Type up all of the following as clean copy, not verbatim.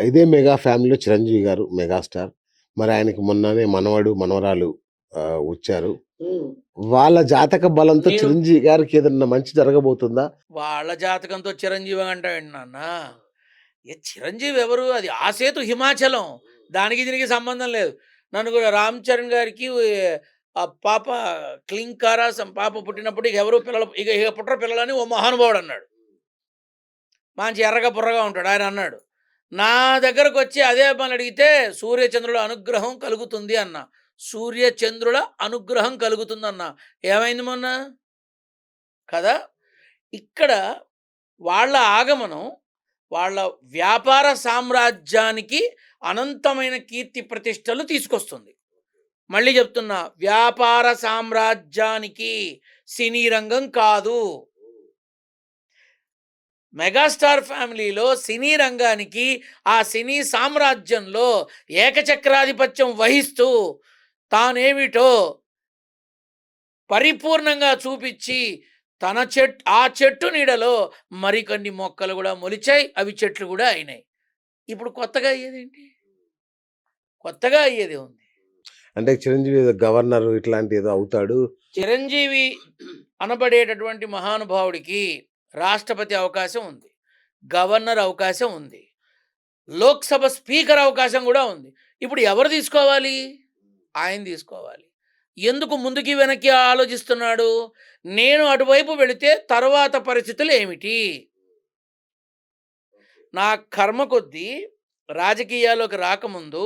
ఇదే మెగా ఫ్యామిలీలో చిరంజీవి గారు మెగాస్టార్. మరి ఆయనకి మొన్ననే మనవడు, మనవరాలు వచ్చారు. హ్మ్. వాళ్ళ జాతక బలంతో నేను చిరంజీవి గారికి ఏదన్నా మంచి జరగబోతుందా? వాళ్ళ జాతకంతో చిరంజీవి అంటావేంటి నాన్న? చిరంజీవి ఎవరు? అది 'ఆ సేతు హిమాచలం'. దానికి దీనికి సంబంధం లేదు. నన్ను కూడా 'రామ్ చరణ్' గారికి ఆ పాప క్లింకారా పాప పుట్టినప్పుడు ఇక ఎవరు పిల్లలు ఇక పుట్టరు పిల్లలని ఓ మహానుభావుడన్నాడు. మంచి ఎర్రగా బుర్రగా ఉంటాడు. ఆయన అన్నాడు. నా దగ్గరకొచ్చి అదే పనడిగితే సూర్యచంద్రుల అనుగ్రహం కలుగుతుంది అన్నా. సూర్యచంద్రుల అనుగ్రహం కలుగుతుందన్నా. ఏమైంది మొన్న? కదా! ఇక్కడ వాళ్ళ ఆగమనం, వాళ్ళ వ్యాపార సామ్రాజ్యానికి అనంతమైన కీర్తి ప్రతిష్టలు తీసుకొస్తుంది. మళ్ళీ చెప్తున్నా, వ్యాపార సామ్రాజ్యానికి, సినీ రంగం కాదు. మెగాస్టార్ ఫ్యామిలీలో సినీ రంగానికి, ఆ సినీ సామ్రాజ్యంలో ఏకచక్రాధిపత్యం వహిస్తూ తానేమిటో పరిపూర్ణంగా చూపిచ్చి ఆ చెట్టు నీడలో మరికొన్ని మొక్కలు కూడా మొలిచాయి. అవి చెట్లు కూడా అయినాయి. ఇప్పుడు కొత్తగా అయ్యేదేంటి? కొత్తగా అయ్యేదే ఉంది. అంటే చిరంజీవి ఏదో గవర్నరు ఇట్లాంటి ఏదో అవుతాడు. చిరంజీవి అనబడేటటువంటి మహానుభావుడికి రాష్ట్రపతి అవకాశం ఉంది. గవర్నర్ అవకాశం ఉంది. లోక్‌సభ స్పీకర్ అవకాశం కూడా ఉంది. ఇప్పుడు ఎవరు తీసుకోవాలి? ఆయన తీసుకోవాలి. ఎందుకు ముందుకి వెనక్కి ఆలోచిస్తున్నాడు? నేను అటువైపు వెళితే తరువాత పరిస్థితులు ఏమిటి? నా కర్మ కొద్దీ రాజకీయాల్లోకి రాకముందు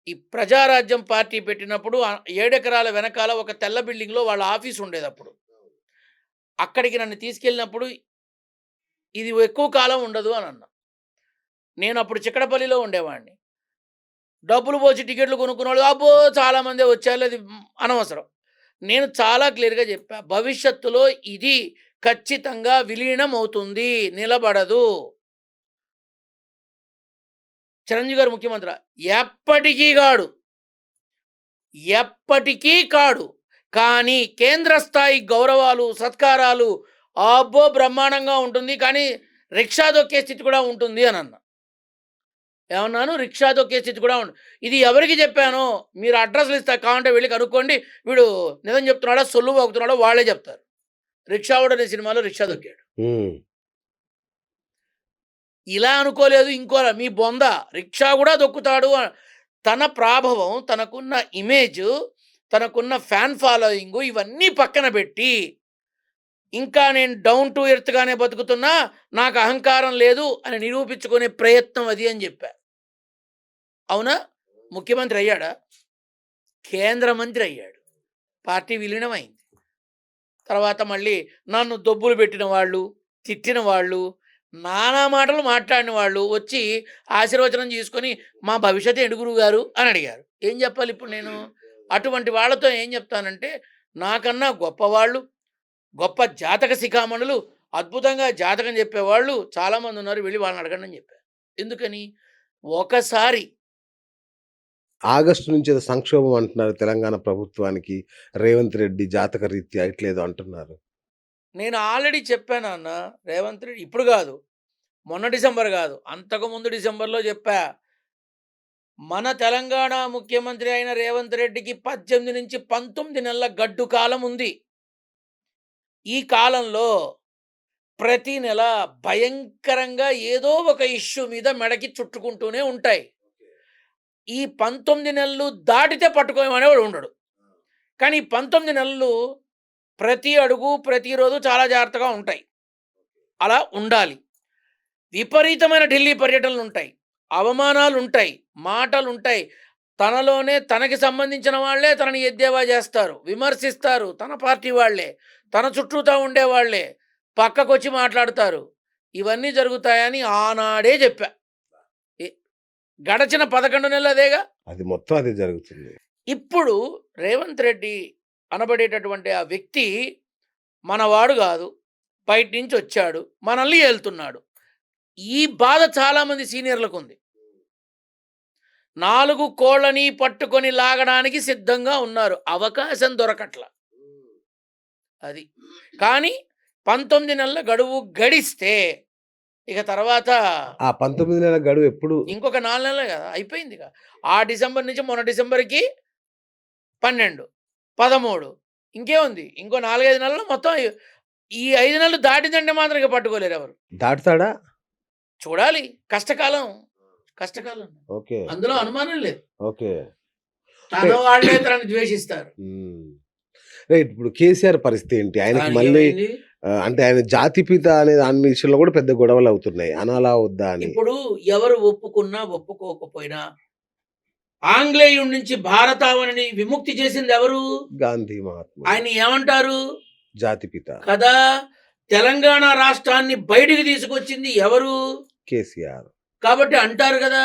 ఈ ప్రజారాజ్యం పార్టీ పెట్టినప్పుడు 7 ఎకరాల వెనకాల ఒక తెల్ల బిల్డింగ్‌లో వాళ్ళ ఆఫీస్ ఉండేదప్పుడు. అక్కడికి నన్ను తీసుకెళ్ళినప్పుడు ఇది ఎక్కువ కాలం ఉండదు అని అన్నా. నేను అప్పుడు చిక్కడపల్లిలో ఉండేవాడిని. డబ్బులు పోసి టికెట్లు కొనుక్కున్నోళ్ళు అబ్బో! చాలామందే వచ్చారు. అది అనవసరం. నేను చాలా క్లియర్‌గా చెప్పా. భవిష్యత్తులో ఇది ఖచ్చితంగా విలీనం అవుతుంది. నిలబడదు. చిరంజీవి గారు ముఖ్యమంత్రి. ఎప్పటికీ గాడు. ఎప్పటికీ కాడు. కానీ కేంద్ర స్థాయి గౌరవాలు, సత్కారాలు అబ్బో! బ్రహ్మాండంగా ఉంటుంది. కానీ రిక్షా దొక్కే స్థితి కూడా ఉంటుంది అనన్నా. ఏమన్నాను? రిక్షా దొక్కే స్థితి కూడా ఇది ఎవరికి చెప్పానో మీరు అడ్రస్‌లు ఇస్తా కావాలంటే వెళ్లి కనుక్కోండి. వీడు నిజం చెప్తున్నాడో, సొల్లు వాగుతున్నాడో వాళ్ళే చెప్తారు. 'రిక్షావోడు' అనే సినిమాలో రిక్షా దొక్కాడు. హ్మ్. ఇలా అనుకోలేదు ఇంకోలా మీ బొంద రిక్షా కూడా దొక్కుతాడు. తన ప్రాభవం, తనకున్న ఇమేజు, తనకున్న ఫ్యాన్ ఫాలోయింగు ఇవన్నీ పక్కన పెట్టి, ఇంకా నేను డౌన్ టు ఎర్త్‌గానే బతుకుతున్నా, నాకు అహంకారం లేదు అని నిరూపించుకునే ప్రయత్నం అది అని చెప్పా. అవునా? ముఖ్యమంత్రి అయ్యాడా? కేంద్ర మంత్రి అయ్యాడు. పార్టీ విలీనమైంది. తర్వాత మళ్ళీ నన్ను దొబ్బులు పెట్టిన వాళ్ళు, తిట్టిన వాళ్ళు, నానా మాటలు మాట్లాడిన వాళ్ళు వచ్చి ఆశీర్వచనం తీసుకొని, "మా భవిష్యత్తు ఏంటి గురువుగారు" అని అడిగారు. ఏం చెప్పాలి ఇప్పుడు నేను? అటువంటి వాళ్ళతో ఏం చెప్తానంటే, నాకన్నా గొప్పవాళ్ళు, గొప్ప జాతక శిఖామణులు, అద్భుతంగా జాతకం చెప్పేవాళ్ళు చాలామంది ఉన్నారు. వెళ్లి వాళ్ళని అడగండి అని చెప్పా. ఎందుకని? ఒకసారి ఆగస్టు నుంచి ఏదో సంక్షోభం అంటున్నారు తెలంగాణ ప్రభుత్వానికి. రేవంత్ రెడ్డి జాతక రీత్యా ఇట్లేదో అంటున్నారు. నేను ఆల్రెడీ చెప్పానన్న రేవంత్ రెడ్డి ఇప్పుడు కాదు. మొన్న డిసెంబర్ కాదు. అంతకుముందు డిసెంబర్‌లో చెప్పా. మన తెలంగాణ ముఖ్యమంత్రి అయిన రేవంత్ రెడ్డికి 18-19 నెలల గడ్డు కాలం ఉంది. ఈ కాలంలో ప్రతి నెల భయంకరంగా ఏదో ఒక ఇష్యూ మీద మెడకి చుట్టుకుంటూనే ఉంటాయి. ఈ 19 నెలలు దాటితే పట్టుకోమనేవాడు ఉండడు. కానీ 19 నెలలు ప్రతి అడుగు, ప్రతిరోజు చాలా జాగ్రత్తగా ఉంటాయి. అలా ఉండాలి. విపరీతమైన ఢిల్లీ పర్యటనలుంటాయి. అవమానాలుంటాయి. మాటలుంటాయి. తనలోనే తనకి సంబంధించిన వాళ్ళే తనని ఎద్దేవా చేస్తారు. విమర్శిస్తారు. తన పార్టీ వాళ్ళే. తన చుట్టూతా ఉండేవాళ్ళే. పక్కకొచ్చి మాట్లాడతారు. ఇవన్నీ జరుగుతాయని ఆనాడే చెప్పా. ఎ గడచిన 11 నెలలు అదేగా. అది మొత్తం అదే జరుగుతుంది. ఇప్పుడు రేవంత్ రెడ్డి అనబడేటటువంటి ఆ వ్యక్తి మనవాడు గాదు. బయట నుంచొచ్చాడు. మనల్ని ఏలుతున్నాడు. ఈ బాధ చాలామంది సీనియర్‌లకుంది. 4 కోళ్ళని పట్టుకొని లాగడానికి సిద్ధంగా ఉన్నారు. అవకాశం దొరకట్ల. అది. కానీ 19 నెలల గడువు గడిస్తే ఇక తర్వాత ఆ 19 నెలల గడువు ఎప్పుడు? ఇంకొక 4 నెలలే కదా! అయిపోయిందిగా. ఆ డిసెంబర్ నుంచి మొన్న డిసెంబర్‌కి 12, 13 ఇంకేముంది? ఇంకో 4, 5 నెలల్లో మొత్తం ఈ 5 నెలలు దాటిందంటే మాత్రం ఇక పట్టుకోలేరు ఎవరు. దాటుతాడా? చూడాలి. కష్టకాలం. కష్టకాలం. ఓకే. అందులో అనుమానం లేదు. ఓకే. తన వాళ్ళే తనని ద్వేషిస్తారు. హ్మ్. రైట్. ఇప్పుడు కేసీఆర్ పరిస్థితి ఏంటి? ఆయనకి మళ్ళీ ఆయనకేమైంది? అంటే ఆయన జాతిపిత అనే దాని విషయంలో కూడా పెద్ద గొడవలవుతున్నాయి. అనాలా వద్దా అని. ఇప్పుడు ఎవరు ఒప్పుకున్నా, ఒప్పుకోకపోయినా ఆంగ్లేయుడి నుంచి భారతావనిని విముక్తి చేసింది ఎవరు? గాంధీ మహాత్ముడు. ఆయన్ని ఏమంటారు? జాతిపిత. కదా! తెలంగాణ రాష్ట్రాన్ని బయటికి తీసుకొచ్చింది ఎవరు? కేసీఆర్. కాబట్టి అంటారు గదా!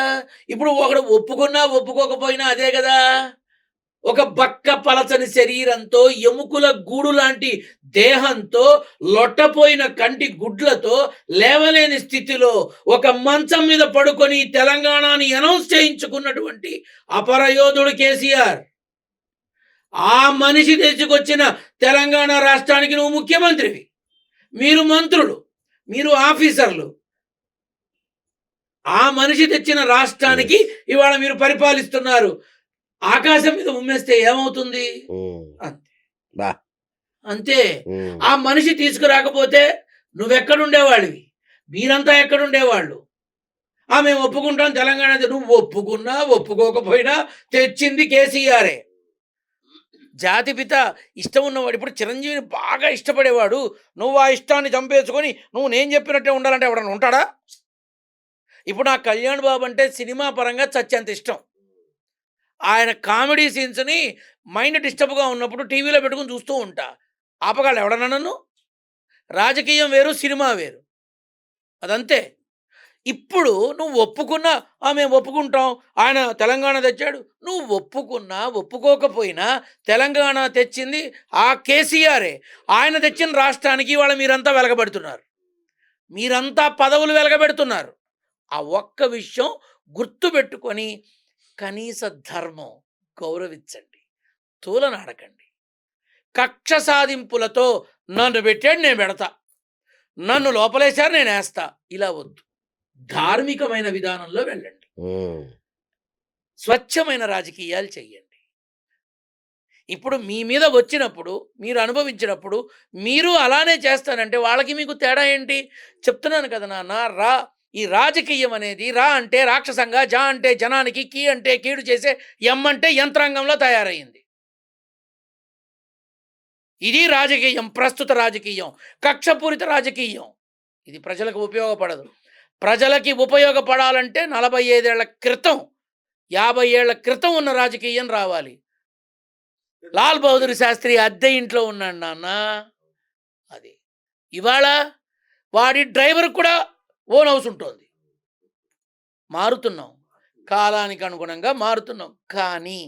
ఇప్పుడు ఒకడు ఒప్పుకున్నా, ఒప్పుకోకపోయినా అదే గదా! ఒక బక్క పలచని శరీరంతో, ఎముకల గూడు లాంటి దేహంతో, లొట్టపోయిన కంటి గుడ్లతో, లేవలేని స్థితిలో ఒక మంచం మీద పడుకొని తెలంగాణని అనౌన్స్ చేయించుకున్నటువంటి అపరయోధుడు కేసీఆర్. ఆ మనిషి తెచ్చుకొచ్చిన తెలంగాణ రాష్ట్రానికి నువ్వు ముఖ్యమంత్రివి. మీరు మంత్రులు. మీరు ఆఫీసర్లు. ఆ మనిషి తెచ్చిన రాష్ట్రానికి ఇవాళ మీరు పరిపాలిస్తున్నారు. ఆకాశం మీద ఉమ్మేస్తే ఏమవుతుంది? అంతే. బా! అంతే. ఆ మనిషి తీసుకురాకపోతే నువ్వెక్కడుండేవాడివి? మీరంతా ఎక్కడుండేవాళ్ళు? మేము ఒప్పుకుంటాం తెలంగాణ నువ్వు ఒప్పుకున్నా, ఒప్పుకోకపోయినా తెచ్చింది కేసీఆరే. జాతిపిత ఇష్టం ఉన్నవాడు ఇప్పుడు చిరంజీవిని బాగా ఇష్టపడేవాడు. నువ్వు ఆ ఇష్టాన్ని చంపేసుకొని నువ్వు నేను చెప్పినట్టే ఉండాలంటే ఎవడన్నా ఉంటాడా? ఇప్పుడు నాకు కళ్యాణ్ బాబు అంటే సినిమా పరంగా చచ్చేంత ఇష్టం. ఆయన కామెడీ సీన్స్‌ని మైండ్ డిస్టర్బ్‌గా ఉన్నప్పుడు టీవీలో పెట్టుకొని చూస్తూ ఉంటా. ఆపగలడా ఎవడన్నా నన్ను? రాజకీయం వేరు, సినిమా వేరు. అదంతే. ఇప్పుడు నువ్వు ఒప్పుకున్నా, మేము ఒప్పుకుంటాం. ఆయన తెలంగాణ తెచ్చాడు. నువ్వు ఒప్పుకున్నా, ఒప్పుకోకపోయినా తెలంగాణ తెచ్చింది ఆ కేసీఆరే. ఆయన తెచ్చిన రాష్ట్రానికి ఇవాళ మీరంతా వెలగబెడుతున్నారు. మీరంతా పదవులు వెలగబెడుతున్నారు. ఆ ఒక్క విషయం గుర్తుపెట్టుకొని కనీస ధర్మం గౌరవించండి. తూలనాడకండి. కక్ష సాధింపులతో నన్ను పెట్టాడు నేను పెడతా. నన్ను లోపలేశారు నేనేస్తా. ఇలా వద్దు. ధార్మికమైన విధానంలో వెళ్ళండి. స్వచ్ఛమైన రాజకీయాలు చెయ్యండి. ఇప్పుడు మీ మీద వచ్చినప్పుడు, మీరు అనుభవించినప్పుడు, మీరు అలానే చేస్తానంటే వాళ్ళకి మీకు తేడా ఏంటి? చెప్తున్నాను కదా నాన్న, ఈ రాజకీయం అనేది రా అంటే రాక్షసంగా, జా అంటే జనానికి, కీ అంటే కీడు చేసే, ఎం అంటే యంత్రాంగంలో తయారయ్యింది. ఇది రాజకీయం, ప్రస్తుత రాజకీయం, కక్షపూరిత రాజకీయం. ఇది ప్రజలకు ఉపయోగపడదు. ప్రజలకి ఉపయోగపడాలంటే 45 ఏళ్ల క్రితం, 50 ఏళ్ల క్రితం ఉన్న రాజకీయం రావాలి. లాల్ బహదూర్ శాస్త్రి అద్దె ఇంట్లో ఉన్నాడు నాన్న. అది ఇవాళ వాడి డ్రైవర్ కూడా ఓన్ హౌస్ ఉంటుంది. మారుతున్నాం, కాలానికి అనుగుణంగా మారుతున్నాం. కానీ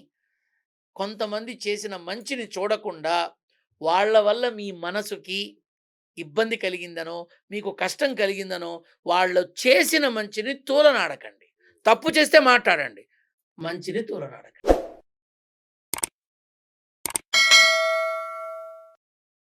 కొంతమంది చేసిన మంచిని చూడకుండా వాళ్ళ వల్ల మీ మనసుకి ఇబ్బంది కలిగిందనో, మీకు కష్టం కలిగిందనో, వాళ్ళు చేసిన మంచిని తూలనాడకండి. తప్పు చేస్తే మాట్లాడండి, మంచిని తూలనాడకండి.